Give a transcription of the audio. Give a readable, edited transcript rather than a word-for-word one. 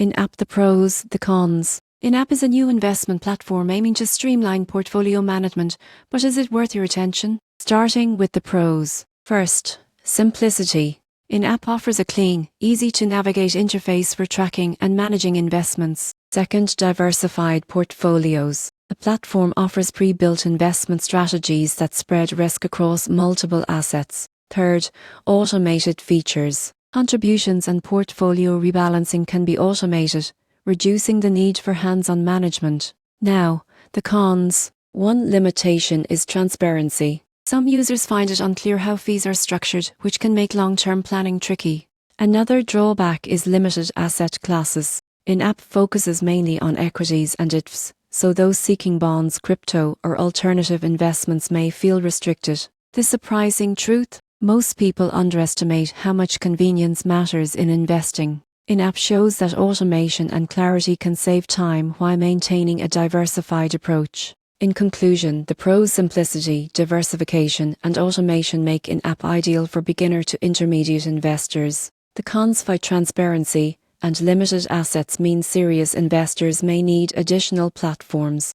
In-app the pros, the cons. In-app is a new investment platform aiming to streamline portfolio management, but is it worth your attention? Starting with the pros. First, simplicity. In-app offers a clean, easy-to-navigate interface for tracking and managing investments. Second, diversified portfolios. The platform offers pre-built investment strategies that spread risk across multiple assets. Third, automated features. Contributions and portfolio rebalancing can be automated, reducing the need for hands-on management. Now, the cons. One limitation is transparency. Some users find it unclear how fees are structured, which can make long-term planning tricky. Another drawback is limited asset classes. In-app focuses mainly on equities and ETFs, so those seeking bonds, crypto, or alternative investments may feel restricted. The surprising truth? Most people underestimate how much convenience matters in investing. In-app shows that automation and clarity can save time while maintaining a diversified approach. In conclusion, the pros: simplicity, diversification, and automation make in-app ideal for beginner to intermediate investors. The cons: fight transparency and limited assets mean serious investors may need additional platforms.